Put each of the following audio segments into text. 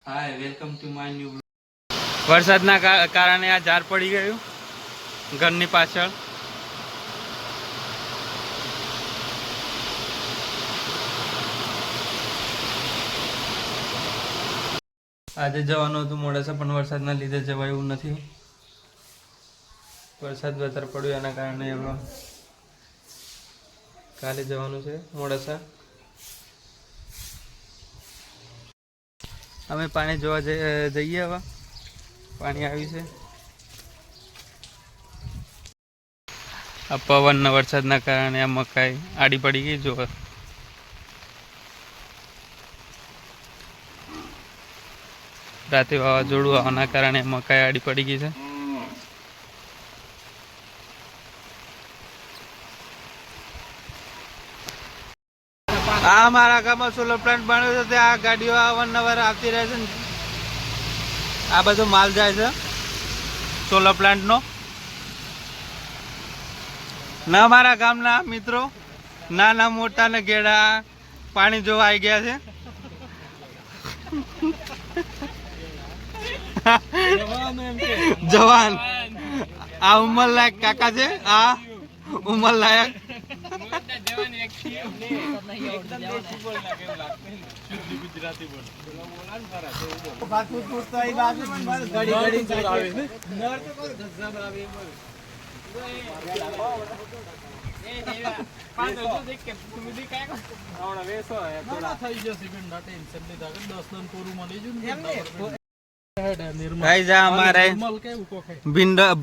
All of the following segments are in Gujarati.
Hi welcome to my new blog. વરસાદના કારણે આ ઝાડ પડી ગયું ઘરની પાછળ. આજે જવાનું હતું મોડાસા પણ વરસાદના લીધે જવાય એવું નથી. વરસાદ વધારે પડ્યો એના કારણે હવે કાલે જવાનું છે મોડાસા. અમે પાણી જોવા જઈએ. હવે પાણી આવ્યું છે. આ પવનના વરસાદના કારણે આ મકાઈ આડી પડી ગઈ. જો રાતે વાવાઝોડું આવવાના કારણે મકાઈ આડી પડી ગઈ છે. આ અમારા ગામમાં સોલર પ્લાન્ટ બન્યો છે. ત્યાં ગાડીઓ અવારનવાર આવતી રહે છે. આ બધો માલ જાય છે સોલર પ્લાન્ટનો. ના મારા ગામના મિત્રો નાના મોટા ને ઘેડા પાણી જોવા આવી ગયા છે. જવાન આ ઉંમર લાયક કાકા છે. આ ઉંમર લાયક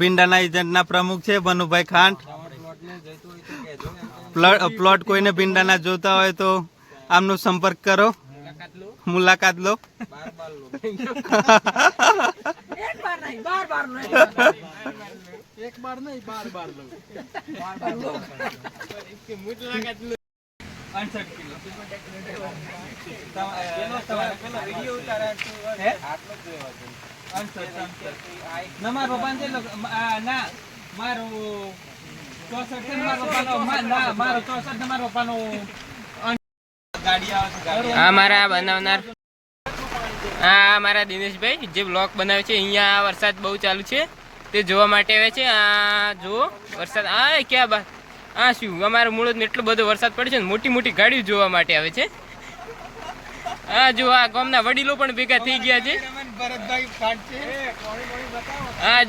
ભીંડાના એજન્ટના પ્રમુખ છે ભનુભાઈ ખાંટ. પ્લોટ કોઈને ભીંડાના જોતા હોય તો આમનો સંપર્ક કરો, મુલાકાત લો. મારા બનાવનાર મારા દિનેશભાઈ જે બ્લોગ બનાવે છે. અહીંયા વરસાદ બહુ ચાલુ છે તે જોવા માટે આવે છે. આ જુઓ વરસાદ. ક્યાં બા શું અમારા મૂળ એટલો બધો વરસાદ પડે છે ને મોટી મોટી ગાડીઓ જોવા માટે આવે છે. જો આ ગામના વડીલો પણ ભેગા થઈ ગયા છે.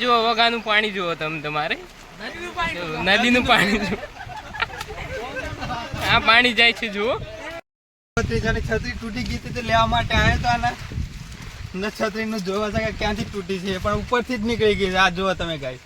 જુઓ વગાનું પાણી જુઓ તમારે નદીનું પાણી જુઓ. આ પાણી જાય છે જુઓ. છત્રી તૂટી ગઈ હતી લેવા માટે આવ્યા હતા. છત્રી નું જોવા ક્યાંથી તૂટી છે પણ ઉપરથી જ નીકળી ગઈ છે. આ જોવા તમે ગાય